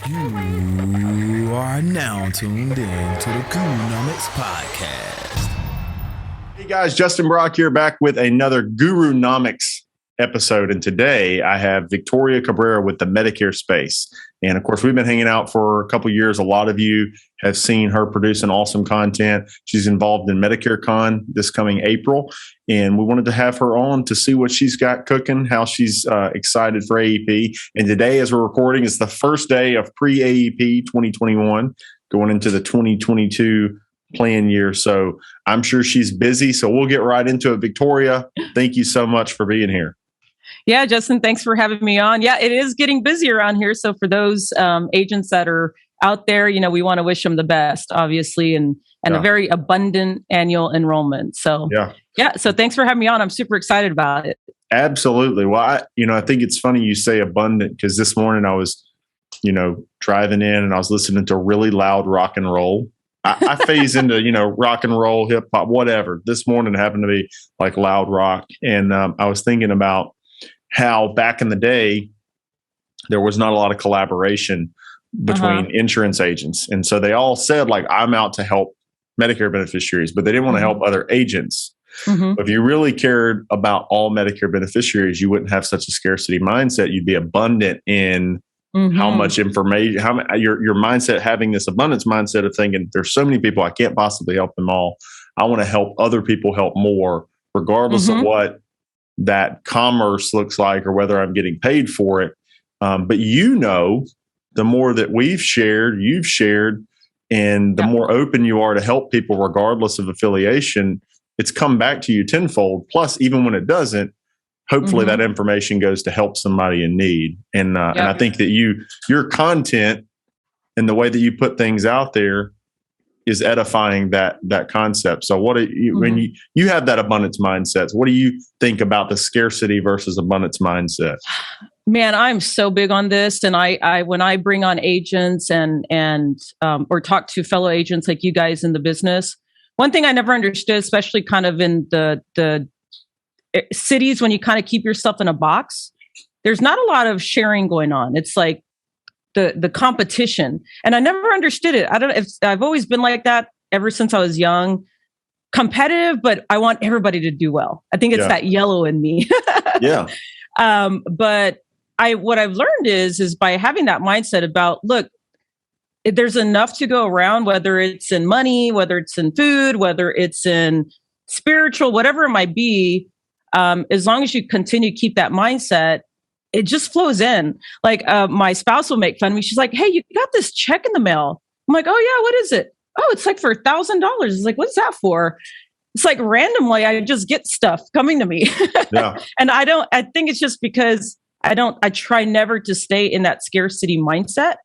You are now tuned in to the Gurunomics Podcast. Hey guys, Justin Brock here, back with another Gurunomics episode. And today I have Victoria Cabrera with the Medicare space. And of course, we've been hanging out for a couple of years. A lot of you have seen her producing awesome content. She's involved in Medicare Con this coming April. And we wanted to have her on to see what she's got cooking, how she's excited for AEP. And today, as we're recording, is the first day of pre-AEP 2021, going into the 2022 plan year. So I'm sure she's busy. So we'll get right into it. Victoria, thank you so much for being here. Yeah, Justin, thanks for having me on. Yeah, it is getting busy around here. So for those agents that are out there, you know, we want to wish them the best, obviously, and a very abundant annual enrollment. So yeah. So thanks for having me on. I'm super excited about it. Absolutely. Well, I think it's funny you say abundant, because this morning I was, driving in and I was listening to really loud rock and roll. I phase into, rock and roll, hip hop, whatever. This morning happened to be like loud rock. And I was thinking about how back in the day, there was not a lot of collaboration between insurance agents. And so they all said, like, I'm out to help Medicare beneficiaries, but they didn't want to help other agents. If you really cared about all Medicare beneficiaries, you wouldn't have such a scarcity mindset. You'd be abundant in how much information, your mindset, having this abundance mindset of thinking, there's so many people, I can't possibly help them all. I want to help other people help more, regardless of what that commerce looks like or whether I'm getting paid for it. But the more that we've shared, you've shared, and the more open you are to help people, regardless of affiliation, it's come back to you tenfold. Plus, even when it doesn't, hopefully that information goes to help somebody in need. And I think that your content and the way that you put things out there is edifying that concept. So what do you, when you have that abundance mindset, what do you think about the scarcity versus abundance mindset? Man, I'm so big on this. And I when I bring on agents and or talk to fellow agents like you guys in the business, one thing I never understood, especially kind of in the cities, when you kind of keep yourself in a box, there's not a lot of sharing going on. It's like the competition. And I never understood it. I don't know if I've always been like that ever since I was young, competitive, but I want everybody to do well. I think it's that yellow in me. But what I've learned is by having that mindset about, look, there's enough to go around, whether it's in money, whether it's in food, whether it's in spiritual, whatever it might be. As long as you continue to keep that mindset, it just flows in. Like my spouse will make fun of me. She's like, "Hey, you got this check in the mail." I'm like, "Oh yeah, what is it?" "Oh, it's like for $1,000. It's like, "What's that for?" It's like randomly, I just get stuff coming to me. And I think it's just because I try never to stay in that scarcity mindset.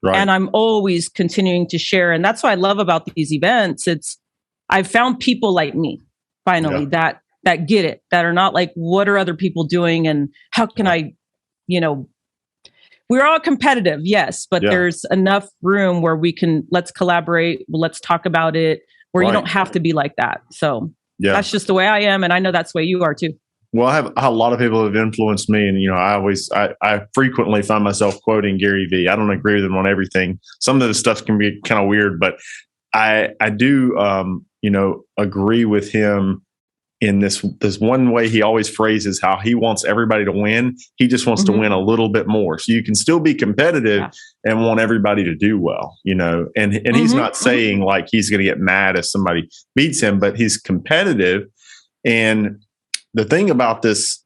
Right. And I'm always continuing to share. And that's what I love about these events. I've found people like me, finally, that get it, that are not like, what are other people doing? And how can I, we're all competitive, yes, but there's enough room where let's collaborate, let's talk about it, where you don't have to be like that. So that's just the way I am. And I know that's the way you are too. Well, I have a lot of people have influenced me, and I frequently find myself quoting Gary Vee. I don't agree with him on everything. Some of the stuff can be kind of weird, but I do agree with him in this one way. He always phrases how he wants everybody to win. He just wants to win a little bit more, so you can still be competitive and want everybody to do well. And he's not saying like he's going to get mad if somebody beats him, but he's competitive. And the thing about this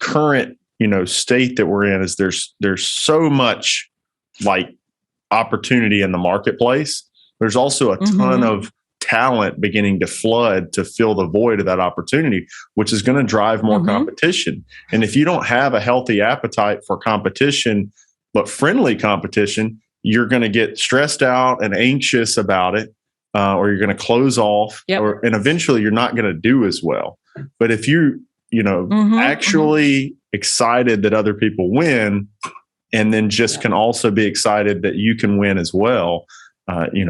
current, state that we're in is there's so much like opportunity in the marketplace. There's also a ton of talent beginning to flood to fill the void of that opportunity, which is going to drive more competition. And if you don't have a healthy appetite for competition, but friendly competition, you're going to get stressed out and anxious about it, or you're going to close off, and eventually you're not going to do as well. But if you, actually excited that other people win, and then just can also be excited that you can win as well,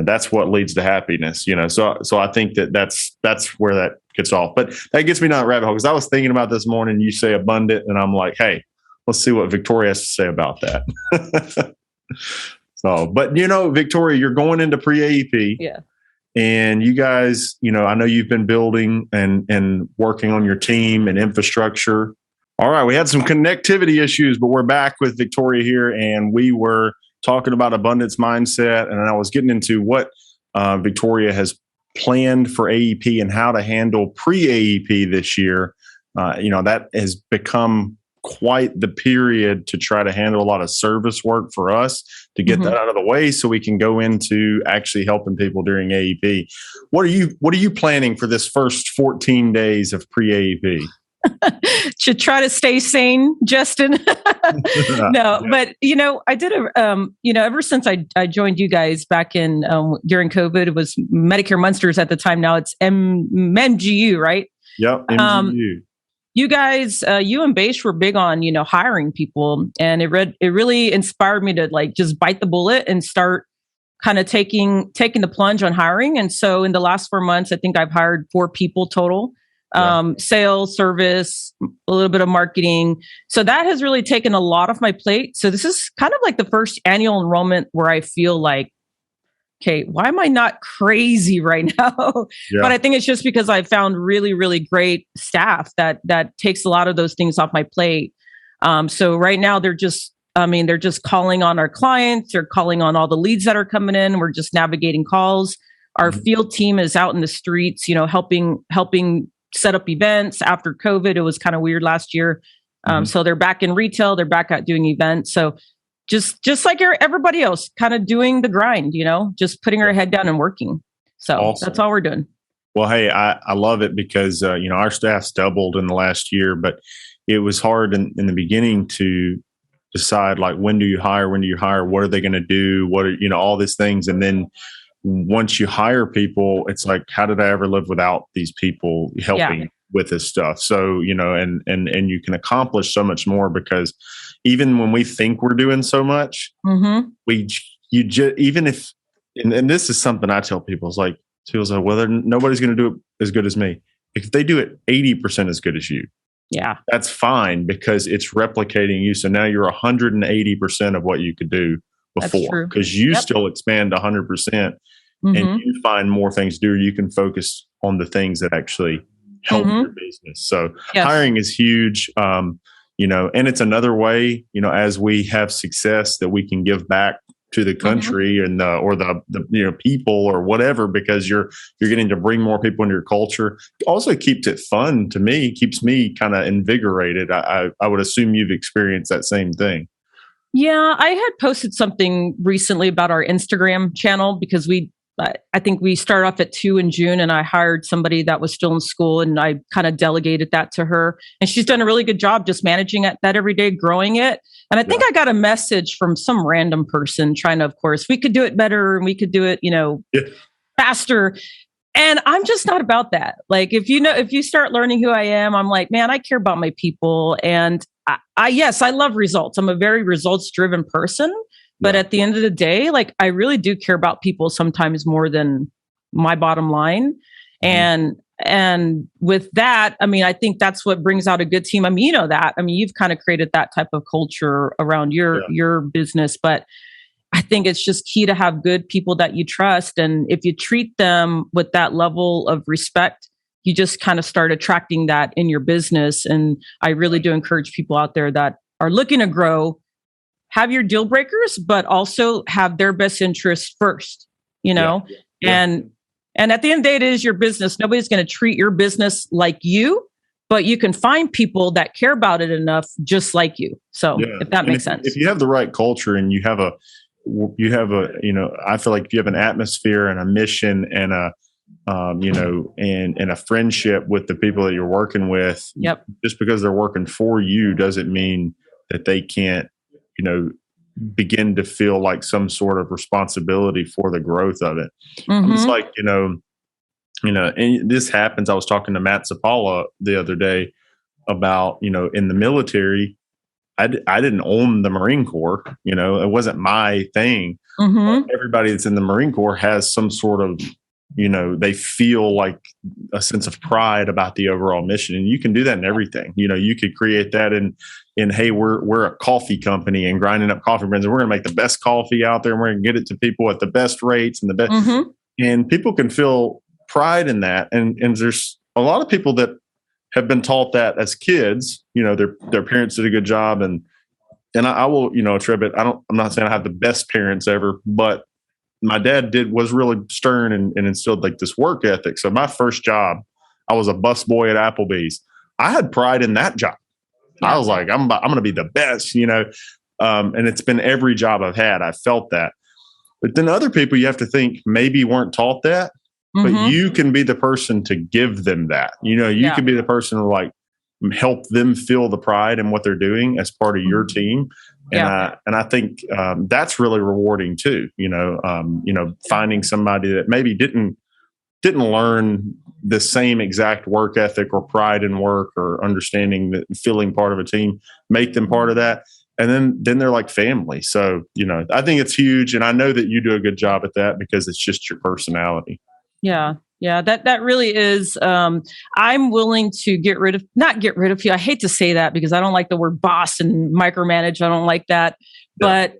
that's what leads to happiness. So I think that's where that gets off. But that gets me down the rabbit hole, because I was thinking about this morning. You say abundant, and I'm like, hey, let's see what Victoria has to say about that. So, but Victoria, you're going into pre-AEP. Yeah. And you guys, I know you've been building and working on your team and infrastructure. All right. We had some connectivity issues, but we're back with Victoria here, and we were talking about abundance mindset. And I was getting into what Victoria has planned for AEP and how to handle pre-AEP this year. That has become quite the period to try to handle a lot of service work for us to get that out of the way so we can go into actually helping people during AEP. What are you planning for this first 14 days of pre-AEP? To try to stay sane, Justin. No, but I did ever since I joined you guys back in during COVID, it was Medicare Munsters at the time. Now it's MGU, right? Yep, MGU. You guys, you and Bache were big on, hiring people, and it really inspired me to just bite the bullet and start kind of taking the plunge on hiring. And so in the last 4 months, I think I've hired 4 people total, sales, service, a little bit of marketing. So that has really taken a lot off my plate. So this is kind of like the first annual enrollment where I feel like, okay, why am I not crazy right now? Yeah. But I think it's just because I found really, really great staff that takes a lot of those things off my plate. So right now they're just calling on our clients. They're calling on all the leads that are coming in. We're just navigating calls. Our field team is out in the streets, helping set up events. After COVID, it was kind of weird last year. So they're back in retail. They're back out doing events. So just like everybody else, kind of doing the grind, just putting our head down and working. So awesome. That's all we're doing. Well, hey, I love it because, our staff's doubled in the last year, but it was hard in the beginning to decide, like, when do you hire? What are they going to do? What are, all these things. And then once you hire people, it's like, how did I ever live without these people helping with this stuff? So, and you can accomplish so much more because even when we think we're doing so much, even if, and this is something I tell people, it's like, well, nobody's going to do it as good as me. If they do it 80% as good as you, that's fine because it's replicating you. So now you're 180% of what you could do before because you still expand 100% and you find more things to do. You can focus on the things that actually help your business. So hiring is huge. And it's another way, as we have success that we can give back to the country and or the people or whatever, because you're getting to bring more people into your culture. Also keeps it fun to me, keeps me kind of invigorated. I would assume you've experienced that same thing. Yeah, I had posted something recently about our Instagram channel because I think we started off at 2 in June, and I hired somebody that was still in school, and I kind of delegated that to her, and she's done a really good job just managing that every day, growing it. And I think I got a message from some random person trying to, of course, we could do it better and we could do it, faster. And I'm just not about that. Like, if you start learning who I am, I'm like, man, I care about my people. And I love results. I'm a very results driven person. But at the end of the day, like, I really do care about people sometimes more than my bottom line. And with that, I think that's what brings out a good team. You know that. You've kind of created that type of culture around your business. But I think it's just key to have good people that you trust. And if you treat them with that level of respect, you just kind of start attracting that in your business. And I really do encourage people out there that are looking to grow, have your deal breakers, but also have their best interest first, and at the end of the day, it is your business. Nobody's going to treat your business like you, but you can find people that care about it enough, just like you. So if that makes sense. If you have the right culture and you have a, I feel like if you have an atmosphere and a mission and and a friendship with the people that you're working with, just because they're working for you doesn't mean that they can't, begin to feel like some sort of responsibility for the growth of it. It's like, and this happens. I was talking to Matt Zapala the other day about, in the military, I didn't own the Marine Corps, it wasn't my thing. Everybody that's in the Marine Corps has some sort of they feel like a sense of pride about the overall mission. And you can do that in everything. You could create that in hey, we're a coffee company and grinding up coffee brands, and we're going to make the best coffee out there, and we're going to get it to people at the best rates and the best. Mm-hmm. And people can feel pride in that. And there's a lot of people that have been taught that as kids. Their parents did a good job, and I will attribute. I'm not saying I have the best parents ever, but my dad was really stern and instilled like this work ethic. So my first job, I was a busboy at Applebee's. I had pride in that job. I was like, I'm going to be the best, and it's been every job I've had. I felt that. But then other people, you have to think maybe weren't taught that, but you can be the person to give them that. You can be the person to like help them feel the pride in what they're doing as part of your team. And I think that's really rewarding too. Finding somebody that maybe didn't learn the same exact work ethic or pride in work or understanding that feeling part of a team, make them part of that. And then they're like family. So, I think it's huge. And I know that you do a good job at that because it's just your personality. Yeah. Yeah, that really is. I'm willing to not get rid of you. I hate to say that because I don't like the word boss and micromanage. I don't like that. Yeah. But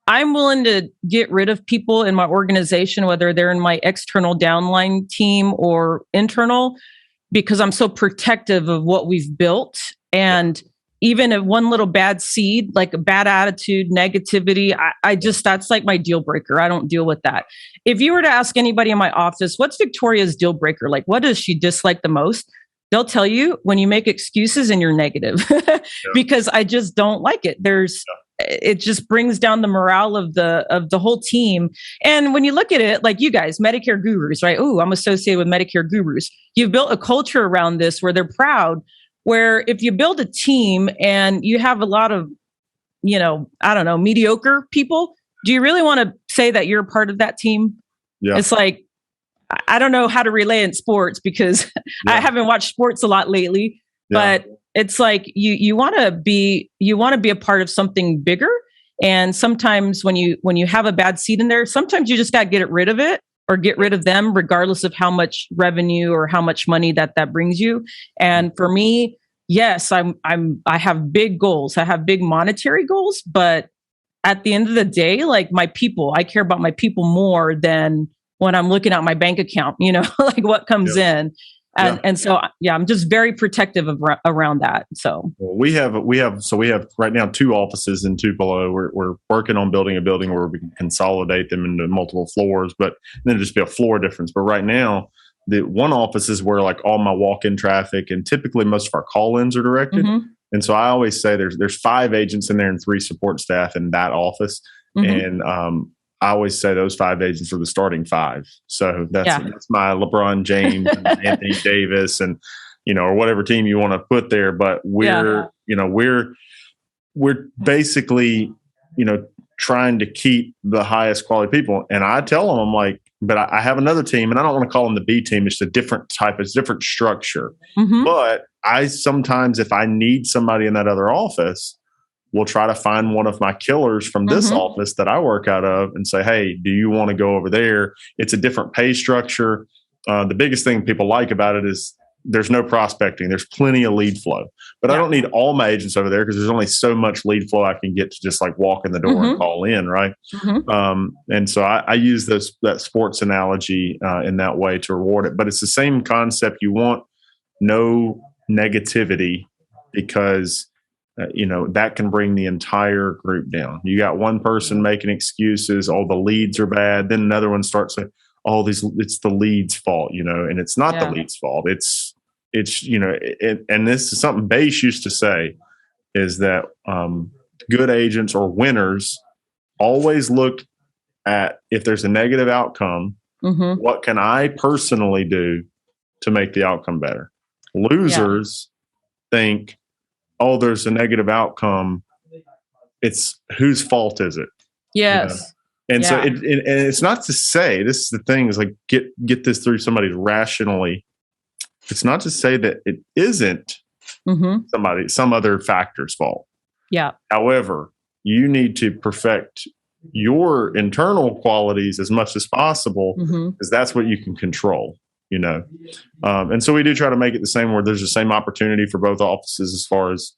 I'm willing to get rid of people in my organization, whether they're in my external downline team or internal, because I'm so protective of what we've built. And even if one little bad seed, like a bad attitude, negativity, that's like my deal breaker. I don't deal with that. If you were to ask anybody in my office, what's Victoria's deal breaker? Like, what does she dislike the most? They'll tell you when you make excuses and you're negative because I just don't like it. It just brings down the morale of the whole team. And when you look at it, like you guys, Medicare Gurus, right? Oh, I'm associated with Medicare Gurus. You've built a culture around this where they're proud, where if you build a team and you have a lot of, mediocre people, do you really want to say that you're a part of that team? Yeah. It's like, I don't know how to relay in sports because I haven't watched sports a lot lately, but it's like you want to be a part of something bigger. And sometimes when you have a bad seed in there, sometimes you just got to get rid of it or get rid of them, regardless of how much revenue or how much money that brings you. And for me, yes, I have big goals. I have big monetary goals, but at the end of the day, like my people, I care about my people more than when I'm looking at my bank account, like what comes in. And so, I'm just very protective around that. So we have right now 2 offices in Tupelo. We're working on building a building where we can consolidate them into multiple floors, but then it'll just be a floor difference. But right now, the one office is where like all my walk-in traffic and typically most of our call-ins are directed. Mm-hmm. And so I always say there's 5 agents in there and 3 support staff in that office. Mm-hmm. And I always say those 5 agents are the starting 5. So that's my LeBron James and Anthony Davis and, or whatever team you want to put there. But we're basically, trying to keep the highest quality people. And I tell them, I'm like, but I have another team and I don't want to call them the B team. It's a different type, it's a different structure. Mm-hmm. But I sometimes, if I need somebody in that other office, we'll try to find one of my killers from this office that I work out of and say, hey, do you want to go over there? It's a different pay structure. The biggest thing people like about it is there's no prospecting. There's plenty of lead flow. But I don't need all my agents over there because there's only so much lead flow I can get to just like walk in the door and call in, right? Mm-hmm. And so I use that sports analogy in that way to reward it. But it's the same concept. You want no negativity because that can bring the entire group down. You got one person making excuses. Oh, the leads are bad. Then another one starts saying, oh, it's the lead's fault, and it's not the lead's fault. It's and this is something Bache used to say is that good agents or winners always look at if there's a negative outcome, what can I personally do to make the outcome better? Losers think, oh, there's a negative outcome. It's whose fault is it? Yes. And so and it's not to say, this is the thing, is like get this through somebody rationally. It's not to say that it isn't some other factor's fault. Yeah. However, you need to perfect your internal qualities as much as possible, because that's what you can control, and so we do try to make it the same, where there's the same opportunity for both offices, as far as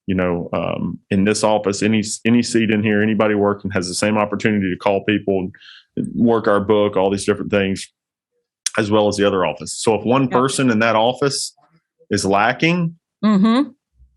in this office, any seat in here, anybody working has the same opportunity to call people, work our book, all these different things, as well as the other office. So if one person in that office is lacking,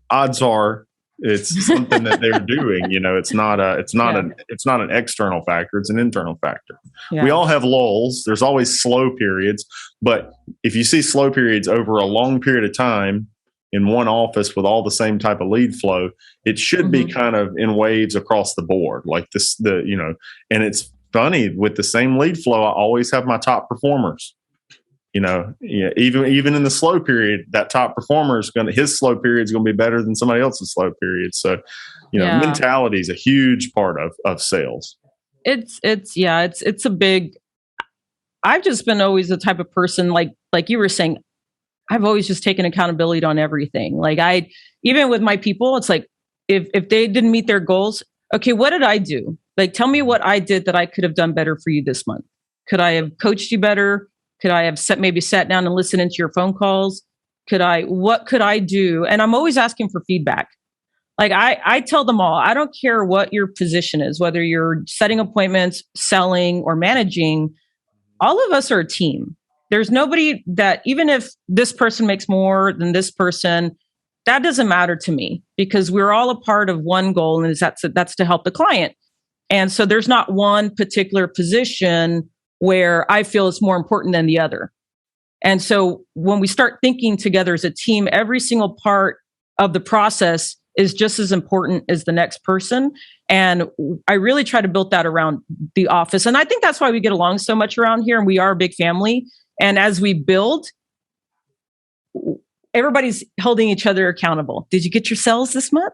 odds are it's something that they're doing. It's not an external factor; it's an internal factor. Yeah. We all have lulls. There's always slow periods, but if you see slow periods over a long period of time in one office with all the same type of lead flow, it should be kind of in waves across the board, like this. And it's funny, with the same lead flow, I always have my top performers. Even in the slow period, that top performer his slow period is going to be better than somebody else's slow period. So, mentality is a huge part of sales. It's a big. I've just been always the type of person, like you were saying, I've always just taken accountability on everything. Like even with my people, it's like, if they didn't meet their goals, okay, what did I do? Like, tell me what I did that I could have done better for you this month. Could I have coached you better? Could I have sat down and listened into your phone calls? What could I do? And I'm always asking for feedback. Like I tell them all, I don't care what your position is, whether you're setting appointments, selling, or managing, all of us are a team. There's nobody that, even if this person makes more than this person, that doesn't matter to me, because we're all a part of one goal, and that's to help the client. And so there's not one particular position where I feel it's more important than the other. And so when we start thinking together as a team, every single part of the process is just as important as the next person. And I really try to build that around the office. And I think that's why we get along so much around here, and we are a big family. And as we build, everybody's holding each other accountable. Did you get your sales this month?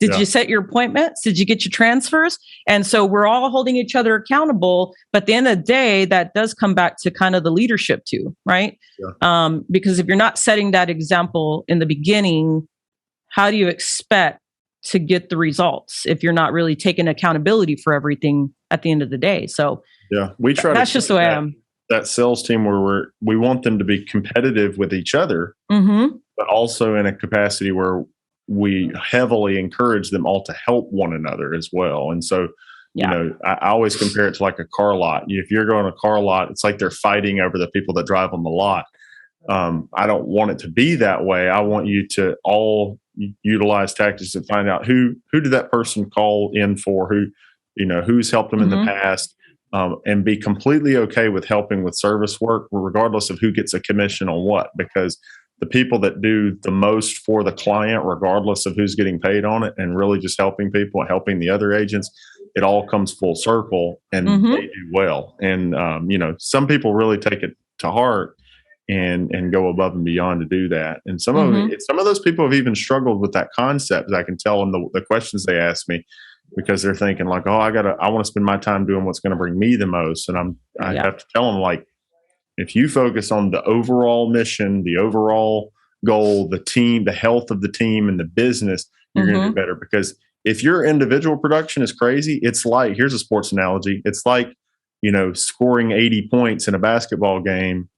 Did you set your appointments? Did you get your transfers? And so we're all holding each other accountable. But at the end of the day, that does come back to kind of the leadership too, right? Yeah. Because if you're not setting that example in the beginning, how do you expect to get the results if you're not really taking accountability for everything at the end of the day? So we try. That's just the way I am. That sales team where we want them to be competitive with each other, but also in a capacity where we heavily encourage them all to help one another as well. And so, I always compare it to like a car lot. If you're going to a car lot, it's like they're fighting over the people that drive on the lot. I don't want it to be that way. I want you to all utilize tactics to find out who did that person call in for, who's helped them in the past, and be completely okay with helping with service work, regardless of who gets a commission on what, because the people that do the most for the client, regardless of who's getting paid on it, and really just helping people and helping the other agents, it all comes full circle, and they do well. And, some people really take it to heart and go above and beyond to do that. And some of those people have even struggled with that concept, as I can tell in the questions they ask me, because they're thinking like, oh, I want to spend my time doing what's going to bring me the most. And I have to tell them, like, if you focus on the overall mission, the overall goal, the team, the health of the team and the business, you're going to do better. Because if your individual production is crazy, it's like, here's a sports analogy. It's like, scoring 80 points in a basketball game,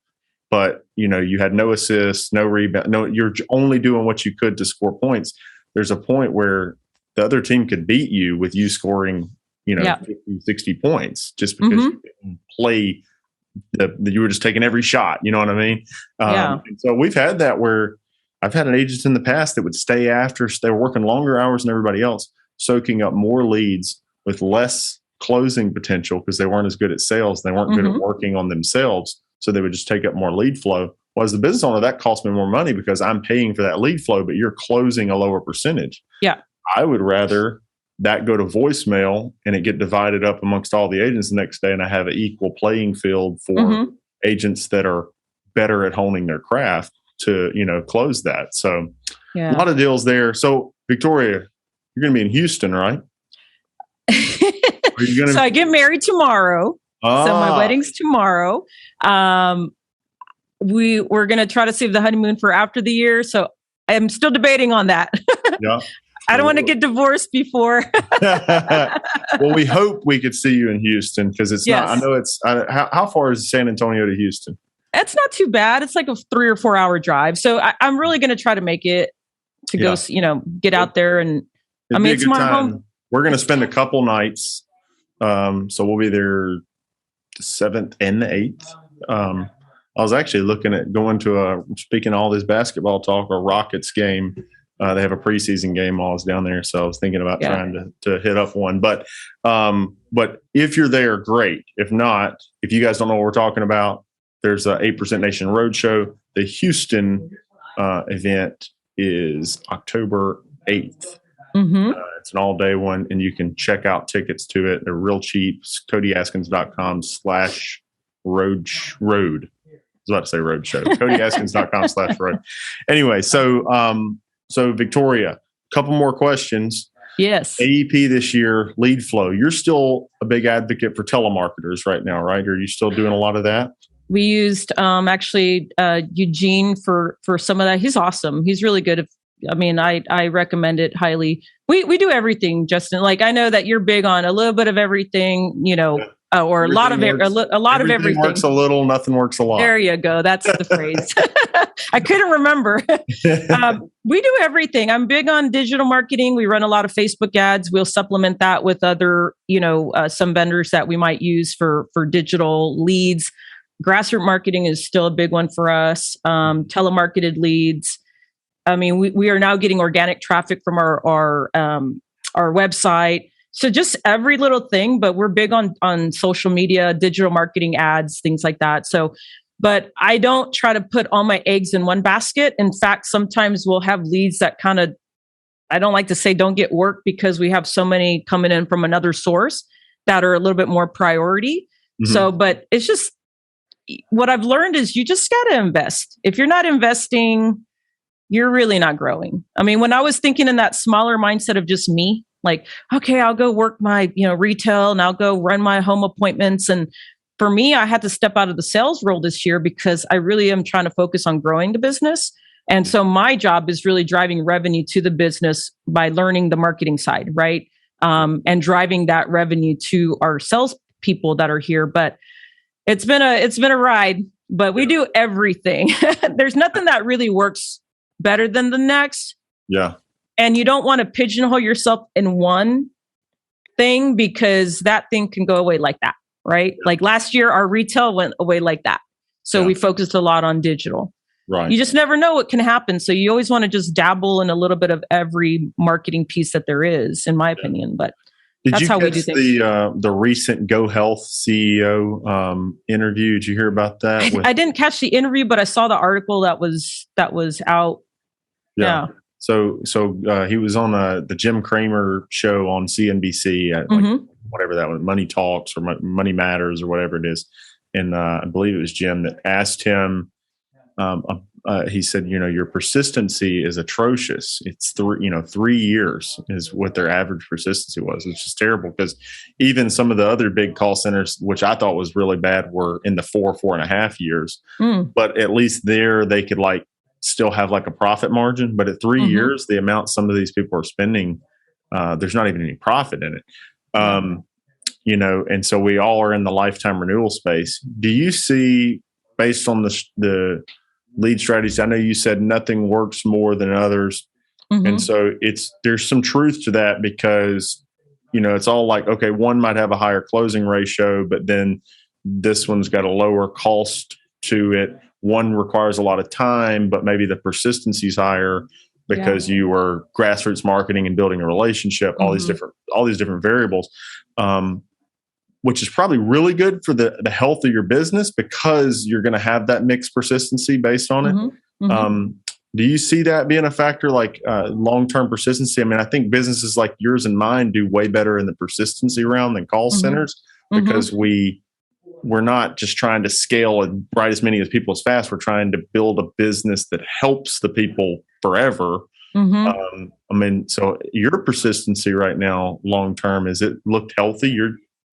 but, you had no assists, no rebound, you're only doing what you could to score points. There's a point where the other team could beat you with you scoring, 50, 60 points, just because you didn't play you were just taking every shot. You know what I mean? And so we've had that where I've had an agent in the past that would stay after. They were working longer hours than everybody else, soaking up more leads with less closing potential because they weren't as good at sales. They weren't good at working on themselves. So they would just take up more lead flow. Well, as the business owner, that costs me more money because I'm paying for that lead flow, but you're closing a lower percentage. Yeah. I would rather that go to voicemail and it get divided up amongst all the agents the next day, and I have an equal playing field for agents that are better at honing their craft to, close that. So a lot of deals there. So Victoria, you're going to be in Houston, right? So I get married tomorrow. So my wedding's tomorrow. We're going to try to save the honeymoon for after the year. So I'm still debating on that. I don't want to get divorced before. Well, we hope we could see you in Houston because it's not. I know it's. How far is San Antonio to Houston? It's not too bad. It's like a 3 or 4 hour drive. So I'm really going to try to make it to go. Get out there and. It's my home. We're going to spend a couple nights. So we'll be there the 7th and the 8th. I was actually looking at going to speaking all this basketball talk, a Rockets game. They have a preseason game while I was down there. So I was thinking about trying to hit up one. But if you're there, great. If not, if you guys don't know what we're talking about, there's a 8% Nation Roadshow. The Houston event is October 8th. Mm-hmm. It's an all-day one, and you can check out tickets to it. They're real cheap. CodyAskins.com/road. I was about to say roadshow. CodyAskins.com/road. Anyway, so Victoria, a couple more questions. Yes. AEP this year, lead flow. You're still a big advocate for telemarketers right now, right? Are you still doing a lot of that? We used Eugene for some of that. He's awesome. He's really good. I recommend it highly. We do everything, Justin. Like I know that you're big on a little bit of everything, or a lot of everything. Works a little, nothing works a lot. There you go. That's the phrase. I couldn't remember. We do everything. I'm big on digital marketing. We run a lot of Facebook ads. We'll supplement that with other, some vendors that we might use for digital leads. Grassroots marketing is still a big one for us. Telemarketed leads. We are now getting organic traffic from our website. So just every little thing, but we're big on social media, digital marketing ads, things like that. So, but I don't try to put all my eggs in one basket. In fact, sometimes we'll have leads that I don't like to say don't get work because we have so many coming in from another source that are a little bit more priority. Mm-hmm. So, but it's just, what I've learned is you just got to invest. If you're not investing, you're really not growing. When I was thinking in that smaller mindset of just me, like, okay, I'll go work my, retail and I'll go run my home appointments. And for me, I had to step out of the sales role this year because I really am trying to focus on growing the business. And so my job is really driving revenue to the business by learning the marketing side, right? And driving that revenue to our sales people that are here. But it's been a ride, but we do everything. There's nothing that really works better than the next. Yeah. And you don't want to pigeonhole yourself in one thing because that thing can go away like that, right? Yeah. Like last year, our retail went away like that. So we focused a lot on digital. Right. You just never know what can happen. So you always want to just dabble in a little bit of every marketing piece that there is, in my opinion. But that's how we do things. The recent Go Health CEO interview? Did you hear about that? I didn't catch the interview, but I saw the article that was out. Yeah. So he was on the Jim Cramer show on CNBC, whatever that was, Money Talks or Money Matters or whatever it is. And I believe it was Jim that asked him, he said, your persistency is atrocious. It's 3 years is what their average persistency was, which is terrible because even some of the other big call centers, which I thought was really bad, were in the 4.5 years. But at least there they could still have a profit margin. But at 3 years, the amount some of these people are spending, there's not even any profit in it. And so we all are in the lifetime renewal space. Do you see, based on the lead strategies, I know you said nothing works more than others. And so there's some truth to that because, it's all okay, one might have a higher closing ratio, but then this one's got a lower cost to it. One requires a lot of time, but maybe the persistency is higher because you were grassroots marketing and building a relationship, all these different variables, which is probably really good for the health of your business because you're going to have that mixed persistency based on it. Do you see that being a factor, long-term persistency? I think businesses like yours and mine do way better in the persistency realm than call centers because we're not just trying to scale and write as many as people as fast. We're trying to build a business that helps the people forever. So your persistency right now, long term, is it looked healthy?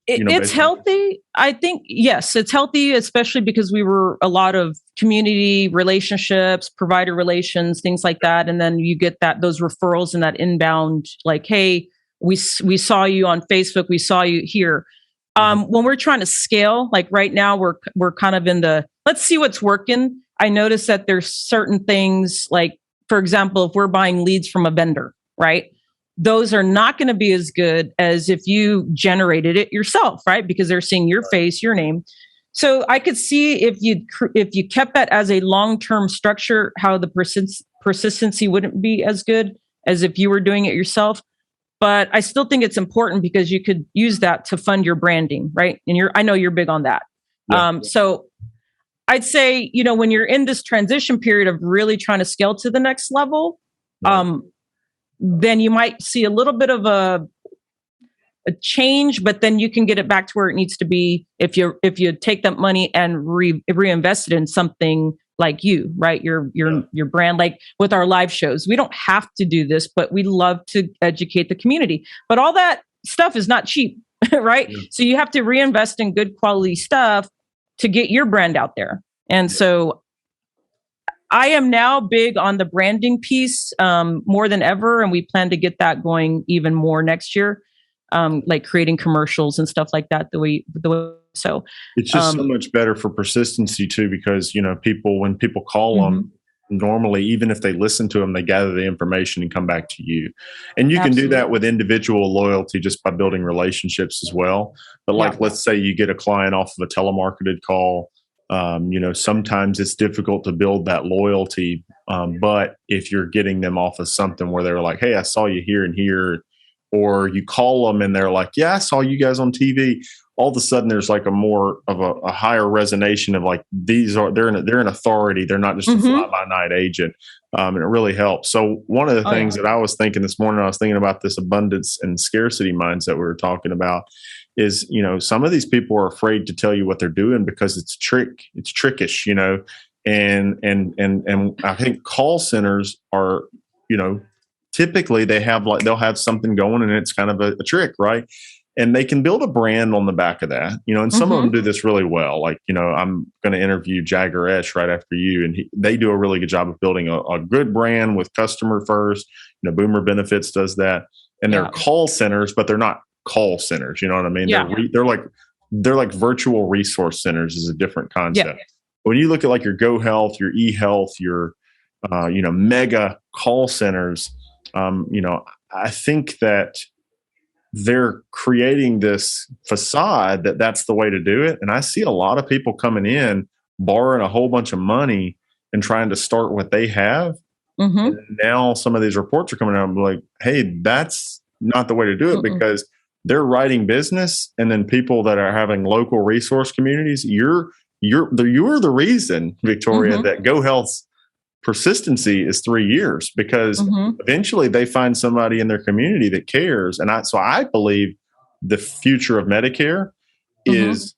It's healthy. I think, yes, it's healthy, especially because we were a lot of community relationships, provider relations, things like that. And then you get those referrals and that inbound, like, hey, we saw you on Facebook. We saw you here. When we're trying to scale, like right now, we're kind of in let's see what's working. I noticed that there's certain things, like, for example, if we're buying leads from a vendor, right? Those are not going to be as good as if you generated it yourself, right? Because they're seeing your face, your name. So I could see if you kept that as a long-term structure, how the persistency wouldn't be as good as if you were doing it yourself. But I still think it's important because you could use that to fund your branding, right? And I know you're big on that. So I'd say, when you're in this transition period of really trying to scale to the next level, then you might see a little bit of a change, but then you can get it back to where it needs to be if you take that money and reinvest it in something like you, right? Your brand, like with our live shows. We don't have to do this, but we love to educate the community. But all that stuff is not cheap, right? Yeah. So you have to reinvest in good quality stuff to get your brand out there. And so I am now big on the branding piece more than ever, and we plan to get that going even more next year, like creating commercials and stuff like that. So it's just so much better for persistency too, because when people call them, normally, even if they listen to them, they gather the information and come back to you. And you can do that with individual loyalty just by building relationships as well. But let's say you get a client off of a telemarketed call. Sometimes it's difficult to build that loyalty. But if you're getting them off of something where they're like, hey, I saw you here and here, or you call them and they're like, yeah, I saw you guys on TV. All of a sudden there's like a more of a higher resonation of like, they're an authority. They're not just a fly by night agent. And it really helps. So one of the things that I was thinking this morning, I was thinking about this abundance and scarcity mindset we were talking about is, some of these people are afraid to tell you what they're doing because it's trickish, and I think call centers are, typically they'll have something going and it's kind of a trick, right? And they can build a brand on the back of that, and some of them do this really well. Like, I'm going to interview Jagger Esch right after you, and they do a really good job of building a good brand with customer first. Boomer Benefits does that, and they're call centers, but they're not call centers. You know what I mean? Yeah. They're like virtual resource centers is a different concept. Yeah. When you look at like your Go Health, your eHealth, your mega call centers, I think that they're creating this facade that's the way to do it. And I see a lot of people coming in, borrowing a whole bunch of money and trying to start what they have. And now some of these reports are coming out and like, hey, that's not the way to do it because they're writing business. And then people that are having local resource communities, you're the reason, Victoria, that Go Health's persistency is 3 years because eventually they find somebody in their community that cares. And so I believe the future of Medicare is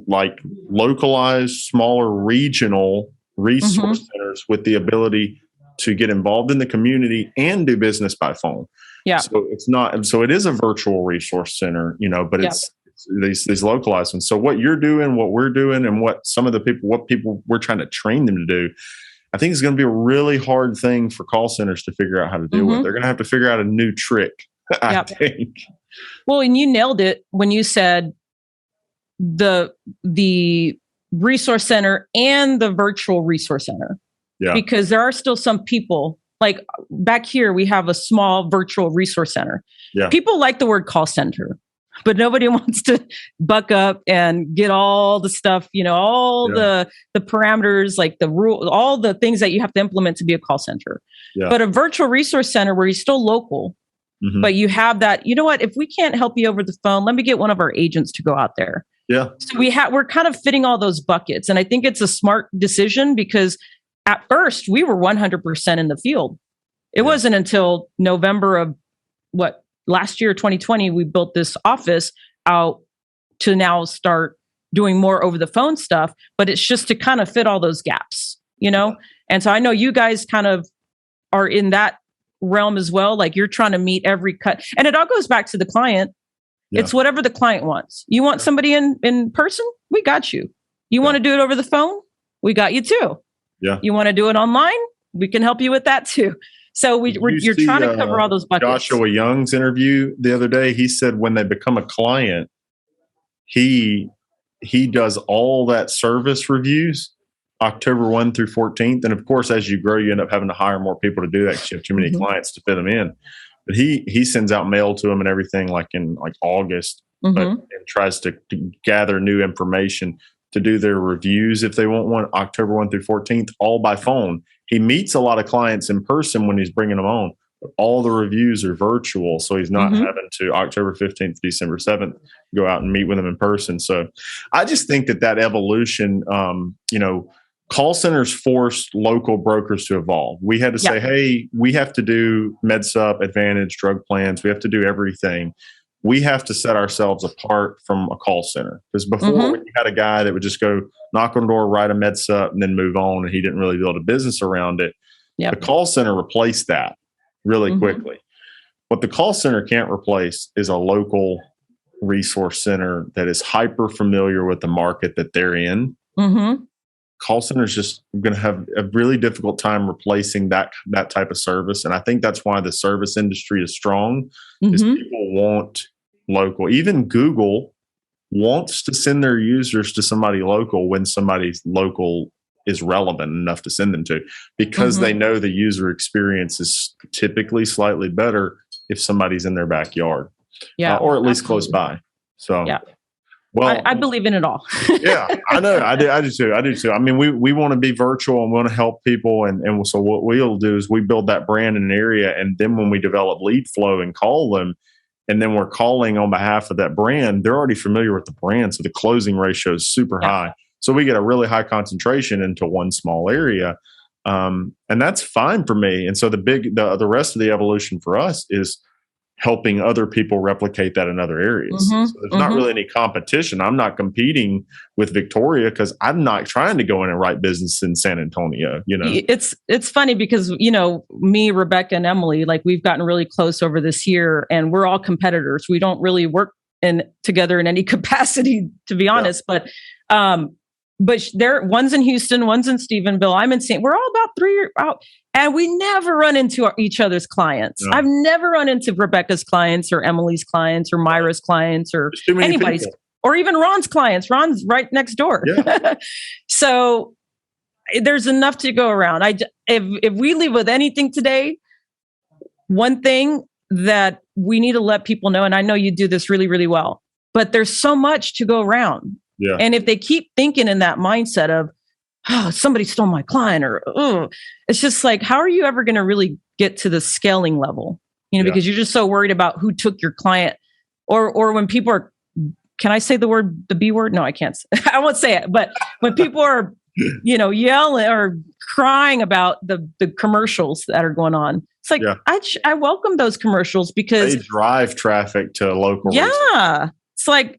like localized, smaller regional resource centers with the ability to get involved in the community and do business by phone. Yeah. So it is a virtual resource center, but it's these localized ones. So what you're doing, what we're doing, and what people we're trying to train them to do, I think it's going to be a really hard thing for call centers to figure out how to deal with. They're going to have to figure out a new trick, I think. Well, and you nailed it when you said the resource center and the virtual resource center. Yeah. Because there are still some people, like back here, we have a small virtual resource center. Yeah. People like the word call center, but nobody wants to buck up and get all the stuff, all the parameters, like the rule, all the things that you have to implement to be a call center. Yeah. But a virtual resource center where you're still local, but you have that, you know what, if we can't help you over the phone, let me get one of our agents to go out there. Yeah. So we're kind of fitting all those buckets. And I think it's a smart decision because at first we were 100% in the field. It wasn't until November of last year, 2020, we built this office out to now start doing more over the phone stuff, but it's just to kind of fit all those gaps, And so I know you guys kind of are in that realm as well. Like you're trying to meet every cut, and it all goes back to the client. Yeah. It's whatever the client wants. You want somebody in person? We got you. You want to do it over the phone? We got you too. Yeah. You want to do it online? We can help you with that too. So you're trying to cover all those buckets. Joshua Young's interview the other day, he said when they become a client, he does all that service reviews October 1 through 14th. And of course, as you grow, you end up having to hire more people to do that because you have too many clients to fit them in. But he sends out mail to them and everything in August, but and tries to gather new information to do their reviews if they want one October 1 through 14th, all by phone. He meets a lot of clients in person when he's bringing them on, but all the reviews are virtual. So he's not having to October 15th, December 7th, go out and meet with them in person. So I just think that evolution, call centers forced local brokers to evolve. We had to say, hey, we have to do MedSup, Advantage, drug plans. We have to do everything. We have to set ourselves apart from a call center. Because before, when you had a guy that would just go knock on the door, write a MedSup, and then move on, and he didn't really build a business around it. The call center replaced that really quickly. What the call center can't replace is a local resource center that is hyper familiar with the market that they're in. Call centers just going to have a really difficult time replacing that type of service. And I think that's why the service industry is strong, is people want local. Even Google wants to send their users to somebody local when somebody's local is relevant enough to send them to, because they know the user experience is typically slightly better if somebody's in their backyard, or at least close by. So, well, I believe in it all. I know. I do too. I mean, we want to be virtual and want to help people. And so what we'll do is we build that brand in an area. And then when we develop lead flow and call them, and then we're calling on behalf of that brand, they're already familiar with the brand. So the closing ratio is super high. So we get a really high concentration into one small area. And that's fine for me. And so the rest of the evolution for us is helping other people replicate that in other areas. So there's not really any competition. I'm not competing with Victoria because I'm not trying to go in and write business in San Antonio. It's funny because, me, Rebecca, and Emily, we've gotten really close over this year, and we're all competitors. We don't really work together in any capacity, to be honest, but one's in Houston, one's in Stephenville. I'm in we're all about 3 years out. And we never run into each other's clients. No. I've never run into Rebecca's clients or Emily's clients or Myra's clients or anybody's, or even Ron's clients. Ron's right next door. Yeah. So there's enough to go around. If we leave with anything today, one thing that we need to let people know, and I know you do this really, really well, but there's so much to go around. Yeah. And if they keep thinking in that mindset of, somebody stole my client, or it's just how are you ever going to really get to the scaling level? Because you're just so worried about who took your client, or when people are, can I say the B word? No, I can't. I won't say it. But when people are, yelling or crying about the commercials that are going on, it's I welcome those commercials because they drive traffic to local. Yeah. Resources. It's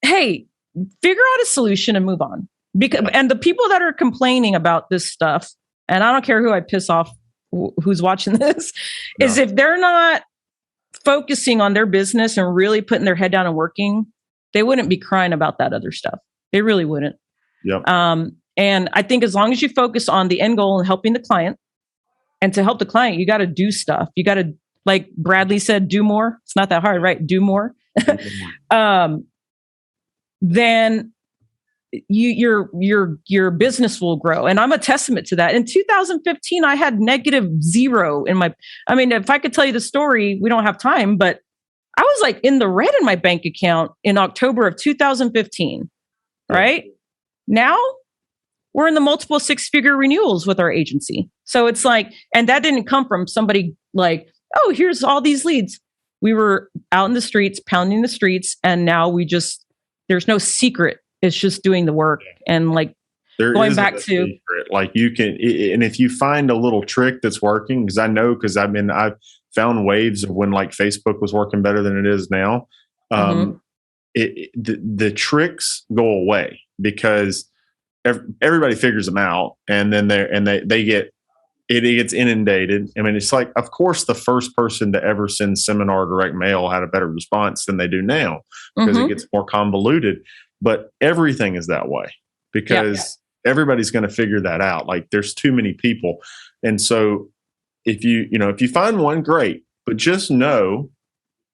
hey, figure out a solution and move on. And the people that are complaining about this stuff, and I don't care who I piss off, who's watching this, is if they're not focusing on their business and really putting their head down and working, they wouldn't be crying about that other stuff. They really wouldn't. Yep. And I think as long as you focus on the end goal and helping the client, and to help the client, you got to do stuff. You got to, like Bradley said, do more. It's not that hard, right? Do more. Then your business will grow. And I'm a testament to that. In 2015, I had -0 in my, if I could tell you the story, we don't have time, but I was in the red in my bank account in October of 2015, right? Now we're in the multiple 6-figure renewals with our agency. So it's and that didn't come from somebody oh, here's all these leads. We were out in the streets, pounding the streets. And now there's no secret. It's just doing the work and going back to secret. You can, and if you find a little trick that's working, because I've found waves of when Facebook was working better than it is now. The tricks go away because everybody figures them out, and then they get it gets inundated. I mean, it's like, of course, the first person to ever send seminar direct mail had a better response than they do now because it gets more convoluted. But everything is that way because everybody's going to figure that out. Like there's too many people. And so if you find one, great, but just know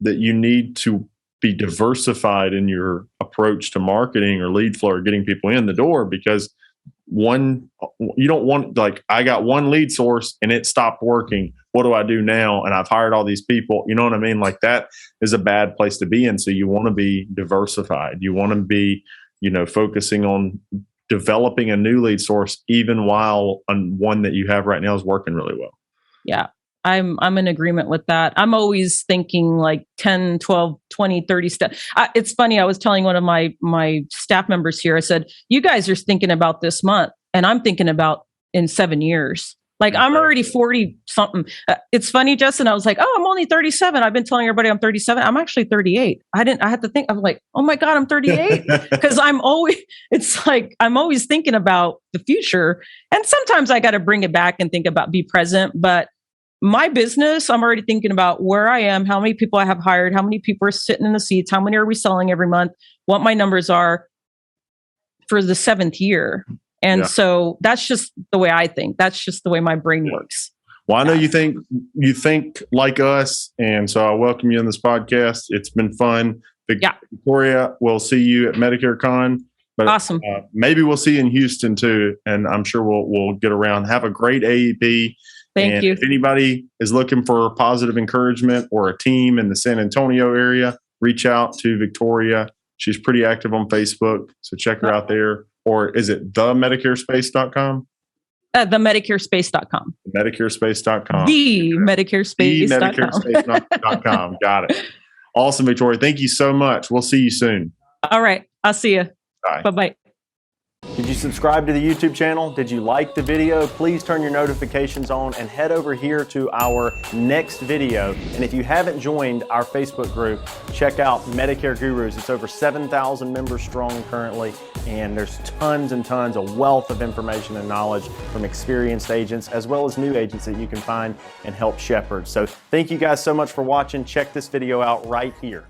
that you need to be diversified in your approach to marketing or lead flow or getting people in the door, because you don't want, like, I got one lead source and it stopped working. What do I do now? And I've hired all these people. You know what I mean? Like that is a bad place to be in. So you want to be diversified. You want to be, focusing on developing a new lead source, even while one that you have right now is working really well. Yeah. I'm in agreement with that. I'm always thinking like 10, 12, 20, 30 steps. It's funny. I was telling one of my staff members here, I said, you guys are thinking about this month and I'm thinking about in 7 years. Like I'm already 40 something. It's funny, Justin. I was like, oh, I'm only 37. I've been telling everybody I'm 37. I'm actually 38. I had to think, I'm like, oh my God, I'm 38. Because I'm always thinking about the future. And sometimes I got to bring it back and think about be present. But my business, I'm already thinking about where I am, how many people I have hired, how many people are sitting in the seats, how many are we selling every month, what my numbers are for the 7th year. And so that's just the way I think. That's just the way my brain works. Well, I know you think like us. And so I welcome you on this podcast. It's been fun. Victoria, we'll see you at Medicare Con. But awesome. Maybe we'll see you in Houston too. And I'm sure we'll get around. Have a great AEP. Thank you. If anybody is looking for positive encouragement or a team in the San Antonio area, reach out to Victoria. She's pretty active on Facebook, so check her out there. Or is it themedicarespace.com? TheMedicareSpace.com. Medicare-space.com. TheMedicareSpace.com. Got it. Awesome, Victoria. Thank you so much. We'll see you soon. All right. I'll see you. Bye. Bye-bye. Did you subscribe to the YouTube channel? Did you like the video? Please turn your notifications on and head over here to our next video. And if you haven't joined our Facebook group, check out Medicare Gurus. It's over 7,000 members strong currently, and there's tons and tons, a wealth of information and knowledge from experienced agents as well as new agents that you can find and help shepherd. So thank you guys so much for watching. Check this video out right here.